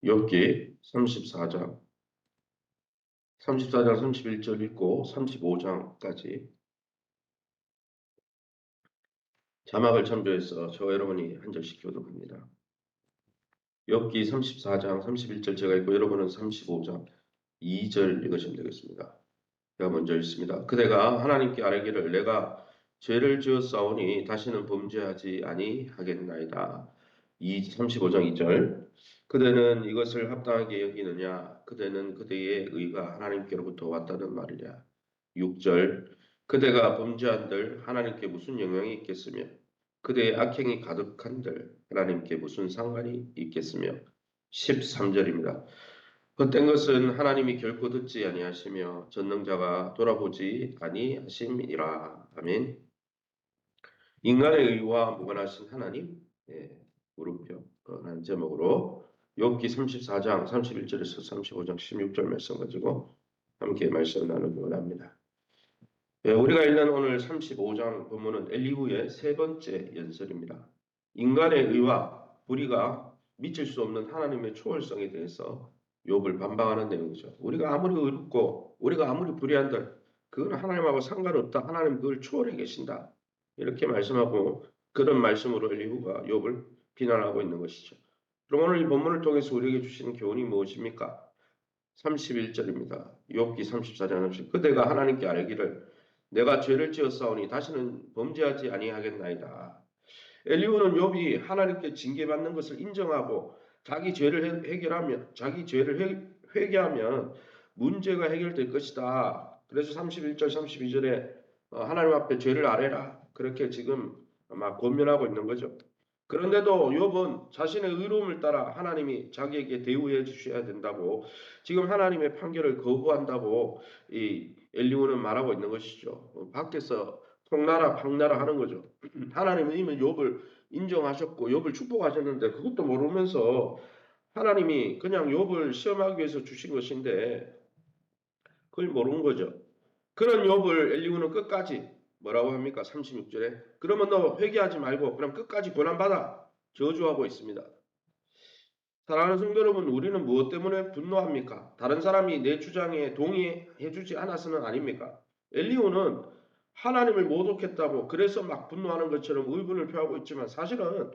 욥기 34장 31절 읽고 35장까지 자막을 첨부해서 저와 여러분이 한 절씩 교독합니다. 욥기 34장 31절 제가 읽고 여러분은 35장 2절 읽으시면 되겠습니다. 제가 먼저 읽습니다. 그대가 하나님께 아뢰기를 내가 죄를 지었사오니 다시는 범죄하지 아니하겠나이다. 35장 2절 그대는 이것을 합당하게 여기느냐? 그대는 그대의 의가 하나님께로부터 왔다는 말이냐? 6절 그대가 범죄한들 하나님께 무슨 영향이 있겠으며 그대의 악행이 가득한들 하나님께 무슨 상관이 있겠으며 13절입니다. 헛된 것은 하나님이 결코 듣지 아니하시며 전능자가 돌아보지 아니하심이라. 아멘. 인간의 의와 무관하신 하나님, 물음표 라는 제목으로 욥기 34장 31절에서 35장 16절 말씀 가지고 함께 말씀 나누기 원합니다. 우리가 읽는 오늘 35장 본문은 엘리후의 세 번째 연설입니다. 인간의 의와 불의가 미칠 수 없는 하나님의 초월성에 대해서 욥을 반박하는 내용이죠. 우리가 아무리 의롭고 우리가 아무리 불의한들 그건 하나님하고 상관없다. 하나님 그걸 초월해 계신다. 이렇게 말씀하고 그런 말씀으로 엘리후가 욥을 비난하고 있는 것이죠. 그럼 오늘 이 본문을 통해서 우리에게 주시는 교훈이 무엇입니까? 31절입니다. 욥기 34장 30. 그대가 하나님께 아뢰기를 내가 죄를 지었사오니 다시는 범죄하지 아니하겠나이다. 엘리후는 욥이 하나님께 징계받는 것을 인정하고 자기 죄를 회개하면 문제가 해결될 것이다. 그래서 31절 32절에 하나님 앞에 죄를 아뢰라. 그렇게 지금 막 권면하고 있는 거죠. 그런데도 욥은 자신의 의로움을 따라 하나님이 자기에게 대우해 주셔야 된다고 지금 하나님의 판결을 거부한다고 이 엘리후는 말하고 있는 것이죠. 밖에서 통나라 팡나라 하는 거죠. 하나님은 이미 욥을 인정하셨고 욥을 축복하셨는데 그것도 모르면서 하나님이 그냥 욥을 시험하기 위해서 주신 것인데 그걸 모르는 거죠. 그런 욥을 엘리후는 끝까지 뭐라고 합니까? 36절에 그러면 너 회개하지 말고 그럼 끝까지 고난받아 저주하고 있습니다. 사랑하는 성도 여러분, 우리는 무엇 때문에 분노합니까? 다른 사람이 내 주장에 동의해주지 않아서는 아닙니까? 엘리후는 하나님을 모독했다고 그래서 막 분노하는 것처럼 의분을 표하고 있지만 사실은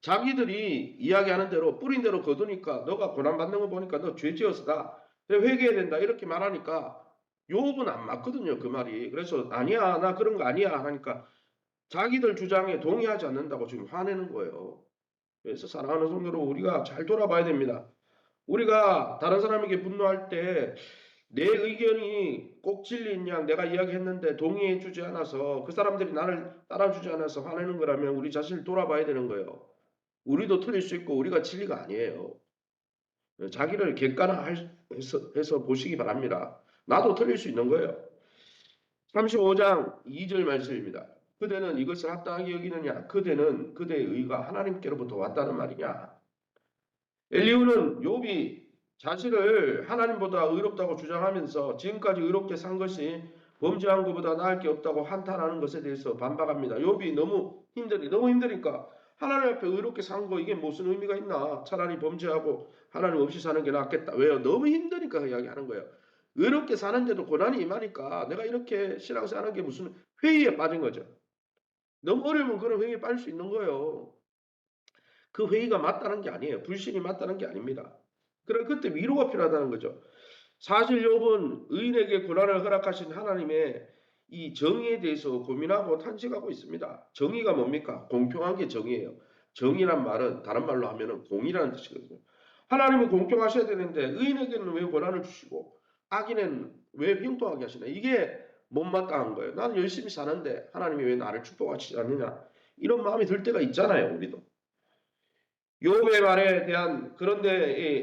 자기들이 이야기하는 대로 뿌린 대로 거두니까 너가 고난받는 거 보니까 너 죄지어서다. 회개해야 된다. 이렇게 말하니까 욥은 안 맞거든요. 그 말이. 그래서 아니야 나 그런 거 아니야 하니까 자기들 주장에 동의하지 않는다고 지금 화내는 거예요. 그래서 사랑하는 성도로 우리가 잘 돌아봐야 됩니다. 우리가 다른 사람에게 분노할 때 내 의견이 꼭 진리인 양 내가 이야기했는데 동의해 주지 않아서 그 사람들이 나를 따라주지 않아서 화내는 거라면 우리 자신을 돌아봐야 되는 거예요. 우리도 틀릴 수 있고 우리가 진리가 아니에요. 자기를 객관화해서 보시기 바랍니다. 나도 틀릴 수 있는 거예요. 35장 2절 말씀입니다. 그대는 이것을 합당하게 여기느냐? 그대는 그대의 의가 하나님께로부터 왔다는 말이냐? 엘리후는 욥이 자신을 하나님보다 의롭다고 주장하면서 지금까지 의롭게 산 것이 범죄한 것보다 나을 게 없다고 한탄하는 것에 대해서 반박합니다. 욥이 너무 힘드니까 하나님 앞에 의롭게 산 거 이게 무슨 의미가 있나? 차라리 범죄하고 하나님 없이 사는 게 낫겠다. 왜요? 너무 힘드니까 이야기하는 거예요. 의롭게 사는데도 고난이 임하니까 내가 이렇게 신앙생활하는 게 무슨 회의에 빠진 거죠. 너무 어려우면 그런 회의에 빠질 수 있는 거예요. 그 회의가 맞다는 게 아니에요. 불신이 맞다는 게 아닙니다. 그럼 그때 위로가 필요하다는 거죠. 사실 욥은 의인에게 고난을 허락하신 하나님의 이 정의에 대해서 고민하고 탄식하고 있습니다. 정의가 뭡니까? 공평한 게 정의예요. 정의란 말은 다른 말로 하면은 공이라는 뜻이거든요. 하나님은 공평하셔야 되는데 의인에게는 왜 고난을 주시고 악인은 왜 형통하게 하시나? 이게 못마땅한 거예요. 나는 열심히 사는데 하나님이 왜 나를 축복하시지 않느냐? 이런 마음이 들 때가 있잖아요, 우리도. 욥의 말에 대한 그런데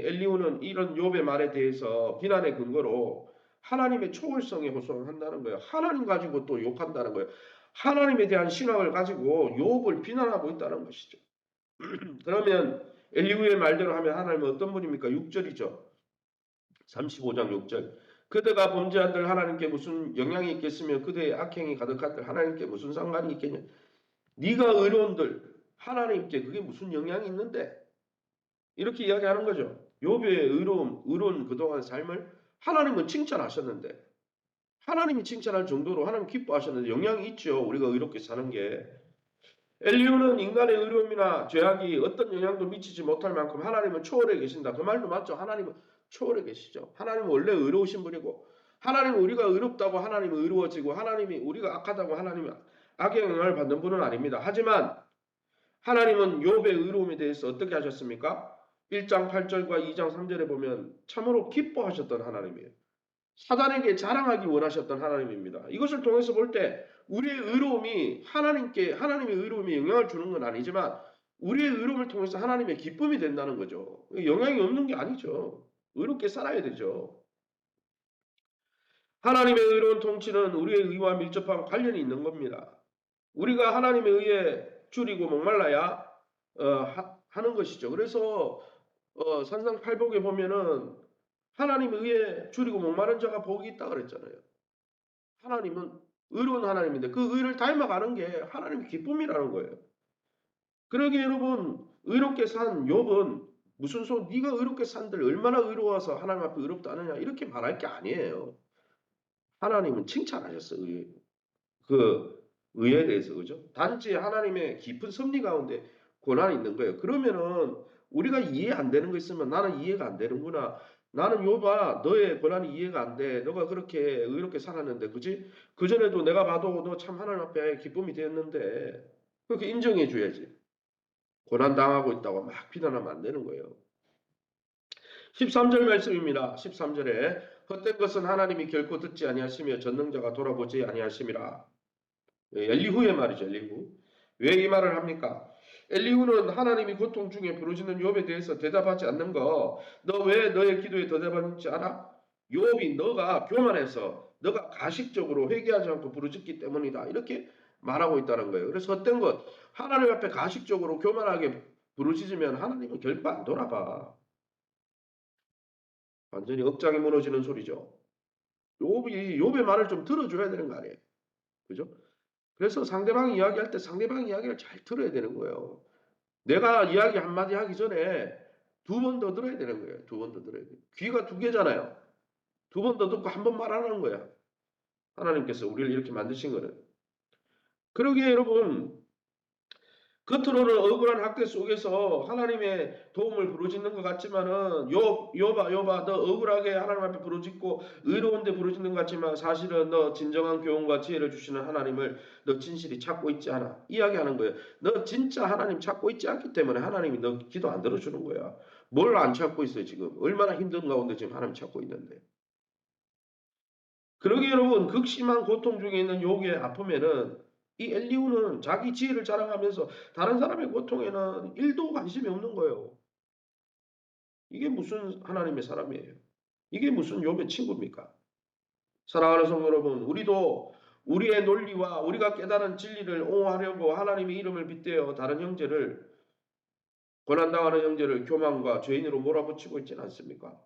엘리후는 이런 욥의 말에 대해서 비난의 근거로 하나님의 초월성에 호소한다는 거예요. 하나님 가지고 또 욕한다는 거예요. 하나님에 대한 신앙을 가지고 욥을 비난하고 있다는 것이죠. 그러면 엘리후의 말대로 하면 하나님은 어떤 분입니까? 6절이죠. 35장 6절. 그대가 범죄한들 하나님께 무슨 영향이 있겠으며 그대의 악행이 가득한들 하나님께 무슨 상관이 있겠냐. 네가 의로운들 하나님께 그게 무슨 영향이 있는데 이렇게 이야기하는 거죠. 욥의 의로운 그동안 삶을 하나님은 칭찬하셨는데, 하나님이 칭찬할 정도로 하나님 기뻐하셨는데 영향이 있죠. 우리가 의롭게 사는 게. 엘리후는 인간의 의로움이나 죄악이 어떤 영향도 미치지 못할 만큼 하나님은 초월해 계신다. 그 말도 맞죠. 하나님은 초월해 계시죠. 하나님은 원래 의로우신 분이고, 하나님은 우리가 의롭다고 하나님은 의로워지고, 하나님이 우리가 악하다고 하나님은 악의 영향을 받는 분은 아닙니다. 하지만 하나님은 욥의 의로움에 대해서 어떻게 하셨습니까? 1장 8절과 2장 3절에 보면 참으로 기뻐하셨던 하나님이에요. 사단에게 자랑하기 원하셨던 하나님입니다. 이것을 통해서 볼 때 우리의 의로움이 하나님의 의로움이 영향을 주는 건 아니지만 우리의 의로움을 통해서 하나님의 기쁨이 된다는 거죠. 영향이 없는 게 아니죠. 의롭게 살아야 되죠. 하나님의 의로운 통치는 우리의 의와 밀접한 관련이 있는 겁니다. 우리가 하나님에 의해 줄이고 목말라야 하는 것이죠. 그래서 산상팔복에 보면은 하나님에 의해 줄이고 목마른 자가 복이 있다 그랬잖아요. 하나님은 의로운 하나님인데 그 의를 닮아가는 게 하나님의 기쁨이라는 거예요. 그러기에 여러분 의롭게 산 욥은 무슨 네가 의롭게 산들 얼마나 의로워서 하나님 앞에 의롭다 하느냐 이렇게 말할 게 아니에요. 하나님은 칭찬하셨어요. 그 의에 대해서 그죠? 단지 하나님의 깊은 섭리 가운데 고난이 있는 거예요. 그러면은 우리가 이해 안 되는 거 있으면 나는 이해가 안 되는구나. 나는 욥아 너의 고난이 이해가 안 돼. 너가 그렇게 의롭게 살았는데 그지? 그전에도 내가 봐도 너 참 하나님 앞에 기쁨이 되었는데 그렇게 인정해 줘야지. 고난 당하고 있다고 막 비난하면 안 되는 거예요. 13절 말씀입니다. 13절에 헛된 것은 하나님이 결코 듣지 아니하시며 전능자가 돌아보지 아니하심이라. 엘리후의 말이죠. 엘리후. 왜 이 말을 합니까? 엘리후는 하나님이 고통 중에 부르짖는 욥에 대해서 대답하지 않는 거, 너 왜 너의 기도에 대답하지 않아? 욥이 너가 교만해서 너가 가식적으로 회개하지 않고 부르짖기 때문이다. 이렇게 말하고 있다는 거예요. 그래서 어떤 것, 하나님 앞에 가식적으로 교만하게 부르짖으면 하나님은 결코 안 돌아봐. 완전히 억장이 무너지는 소리죠. 욥의 말을 좀 들어줘야 되는 거 아니에요. 그죠? 그래서 상대방이 이야기할 때 상대방 이야기를 잘 들어야 되는 거예요. 내가 이야기 한마디 하기 전에 두 번 더 들어야 되는 거예요. 두 번 더 들어야 돼요. 귀가 두 개잖아요. 두 번 더 듣고 한 번 말하는 거야. 하나님께서 우리를 이렇게 만드신 거는. 그러기에 여러분 겉으로는 억울한 학대 속에서 하나님의 도움을 부르짖는 것 같지만은 욥아 너 억울하게 하나님 앞에 부르짖고 의로운데 부르짖는 것 같지만 사실은 너 진정한 교훈과 지혜를 주시는 하나님을 너 진실이 찾고 있지 않아. 이야기하는 거예요. 너 진짜 하나님 찾고 있지 않기 때문에 하나님이 너 기도 안 들어주는 거야. 뭘 안 찾고 있어요 지금. 얼마나 힘든 가운데 지금 하나님 찾고 있는데. 그러기에 여러분 극심한 고통 중에 있는 욥의 아픔에는 이 엘리후는 자기 지혜를 자랑하면서 다른 사람의 고통에는 1도 관심이 없는 거예요. 이게 무슨 하나님의 사람이에요. 이게 무슨 욥의 친구입니까? 사랑하는 성도 여러분, 우리도 우리의 논리와 우리가 깨달은 진리를 옹호하려고 하나님의 이름을 빗대어 다른 형제를 고난당하는 형제를 교만과 죄인으로 몰아붙이고 있지는 않습니까?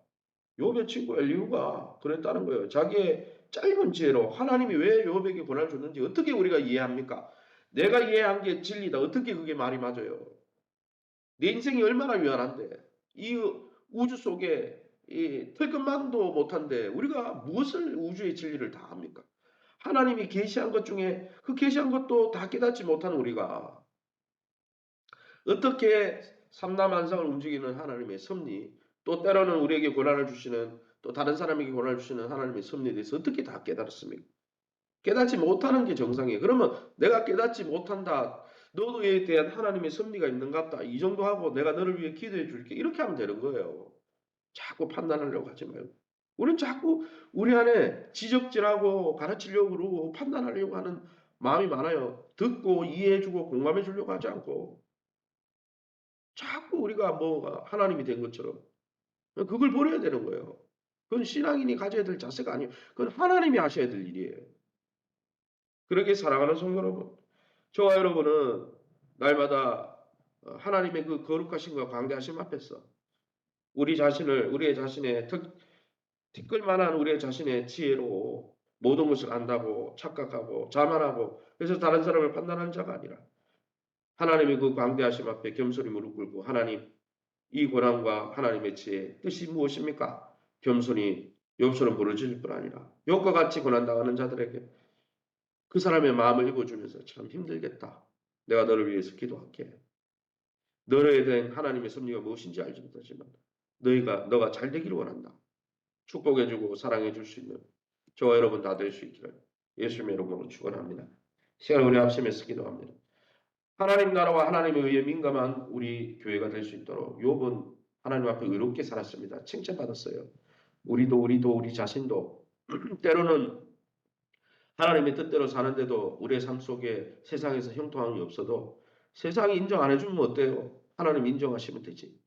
욥의 친구 엘리후가 그랬다는 거예요. 자기의 짧은 지혜로 하나님이 왜 욥에게 고난을 줬는지 어떻게 우리가 이해합니까? 내가 이해한 게 진리다. 어떻게 그게 말이 맞아요? 내 인생이 얼마나 유한한데 이 우주 속에 이 털끝만도 못한데 우리가 무엇을 우주의 진리를 다 합니까? 하나님이 계시한 것 중에 그 계시한 것도 다 깨닫지 못한 우리가 어떻게 삼라만상을 움직이는 하나님의 섭리, 또 때로는 우리에게 고난을 주시는, 또 다른 사람에게 고난을 주시는 하나님의 섭리에 대해서 어떻게 다 깨달았습니까? 깨닫지 못하는 게 정상이에요. 그러면 내가 깨닫지 못한다. 너에 대한 하나님의 섭리가 있는갑다. 이 정도 하고 내가 너를 위해 기도해 줄게. 이렇게 하면 되는 거예요. 자꾸 판단하려고 하지 말고. 우리는 자꾸 우리 안에 지적질하고 가르치려고 그러고 판단하려고 하는 마음이 많아요. 듣고 이해해주고 공감해 주려고 하지 않고. 자꾸 우리가 뭐 하나님이 된 것처럼 그걸 버려야 되는 거예요. 그건 신앙인이 가져야 될 자세가 아니에요. 그건 하나님이 하셔야 될 일이에요. 그렇게 사랑하는 성도 여러분, 저와 여러분은 날마다 하나님의 그 거룩하심과 광대하심 앞에서 우리의 자신의 티끌만한 우리의 자신의 지혜로 모든 것을 안다고 착각하고 자만하고 그래서 다른 사람을 판단하는 자가 아니라 하나님의 그 광대하심 앞에 겸손히 무릎 꿇고 하나님 이 고난과 하나님의 지혜 뜻이 무엇입니까? 겸손히 욥처럼 부르짖을 뿐 아니라 욥과 같이 고난당하는 자들에게 그 사람의 마음을 입어주면서 참 힘들겠다. 내가 너를 위해서 기도할게. 너에 대한 하나님의 섭리가 무엇인지 알지 못하지만 너가 잘 되기를 원한다. 축복해주고 사랑해줄 수 있는 저와 여러분 다 될 수 있기를 예수님의 이름으로 축원합니다. 시간 우리 합심해서 기도합니다. 하나님 나라와 하나님의 의에 민감한 우리 교회가 될 수 있도록 욥은 하나님 앞에 의롭게 살았습니다. 칭찬받았어요. 우리도 우리 자신도 때로는 하나님의 뜻대로 사는데도 우리의 삶 속에 세상에서 형통함이 없어도 세상이 인정 안 해주면 어때요? 하나님 인정하시면 되지.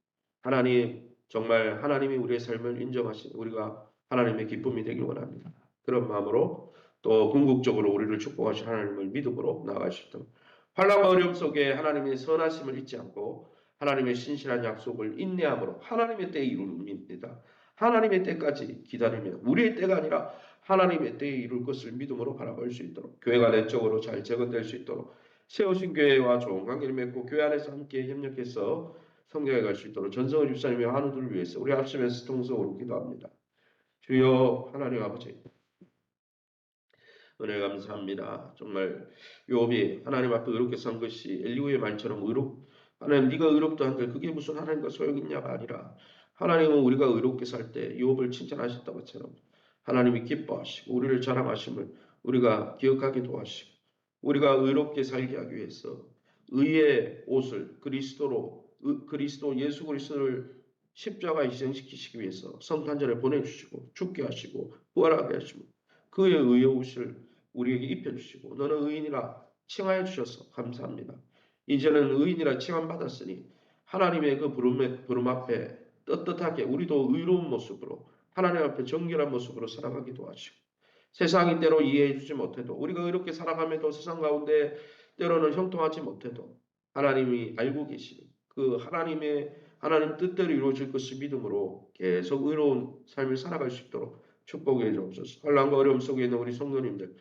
하나님 정말 하나님이 우리의 삶을 인정하시는 우리가 하나님의 기쁨이 되길 원합니다. 그런 마음으로 또 궁극적으로 우리를 축복하신 하나님을 믿음으로 나아갈 수 있도록 환난과 어려움 속에 하나님의 선하심을 잊지 않고 하나님의 신실한 약속을 인내함으로 하나님의 때에 이루입니다. 하나님의 때까지 기다리며 우리의 때가 아니라 하나님의 때에 이룰 것을 믿음으로 바라볼 수 있도록 교회가 내적으로 잘 재건될 수 있도록 세우신 교회와 좋은 관계를 맺고 교회 안에서 함께 협력해서 성경에 갈 수 있도록 전성을 집사님의 한우들을 위해서 우리 합심해서 통성으로 기도합니다. 주여 하나님 아버지 은혜 감사합니다. 정말 욥이 하나님 앞에 의롭게 산 것이 엘리후의 말처럼 하나님 네가 의롭다 한들 그게 무슨 하나님과 소용 있냐가 아니라 하나님은 우리가 의롭게 살 때 욥을 칭찬하셨던 것처럼 하나님이 기뻐하시고 우리를 자랑하심을 우리가 기억하게 도와시고 우리가 의롭게 살게 하기 위해서 의의 옷을 그리스도 예수 그리스도를 십자가에 희생시키시기 위해서 성탄절에 보내주시고 죽게 하시고 부활하게 하시고 그의 의의 옷을 우리에게 입혀주시고 너는 의인이라 칭하여 주셔서 감사합니다. 이제는 의인이라 칭함받았으니 하나님의 그 부름 앞에 떳떳하게 우리도 의로운 모습으로 하나님 앞에 정결한 모습으로 살아가기도 하시고 세상이 때로 이해해 주지 못해도 우리가 이렇게 살아감에도 세상 가운데 때로는 형통하지 못해도 하나님이 알고 계시는 그 하나님 뜻대로 이루어질 것을 믿음으로 계속 의로운 삶을 살아갈 수 있도록 축복해 주옵소서. 환난과 어려움 속에 있는 우리 성도님들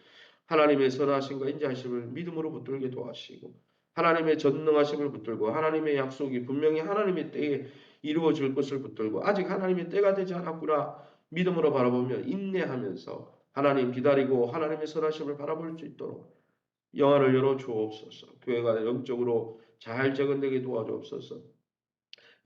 하나님의 선하심과 인자하심을 믿음으로 붙들게 도와주시고 하나님의 전능하심을 붙들고 하나님의 약속이 분명히 하나님의 때에 이루어질 것을 붙들고 아직 하나님의 때가 되지 않았구나 믿음으로 바라보며 인내하면서 하나님 기다리고 하나님의 선하심을 바라볼 수 있도록 영안을 열어 주옵소서. 교회가 영적으로 잘 재건되게 도와주옵소서.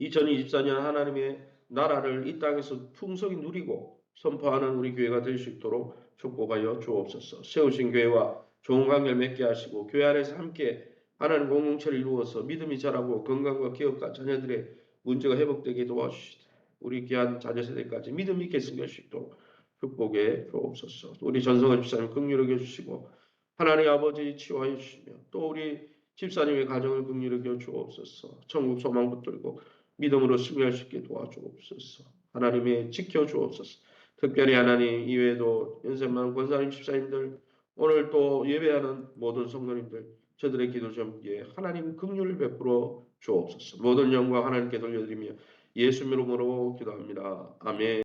2024년 하나님의 나라를 이 땅에서 풍성히 누리고 선포하는 우리 교회가 될 수 있도록 축복하여 주옵소서. 세우신 교회와 좋은 관계를 맺게 하시고 교회 안에서 함께 하나님 공동체를 이루어서 믿음이 자라고 건강과 기업과 자녀들의 문제가 회복되게 도와주시되 우리 귀한 자녀 세대까지 믿음 있게 승리할 수 있도록 축복해 주옵소서. 우리 전성원 집사님 긍휼히 여겨주시고 하나님 아버지 치유하여 주시며 또 우리 집사님의 가정을 긍휼히 여겨 주옵소서. 천국 소망 붙들고 믿음으로 승리할 수 있게 도와주옵소서. 하나님의 지켜주옵소서. 특별히 하나님 이외에도 연세만 권사님 집사님들 오늘 또 예배하는 모든 성도님들 저들의 기도 점기에 하나님 긍휼을 베풀어 주옵소서. 모든 영광 하나님께 돌려드리며 예수 이름으로 기도합니다. 아멘.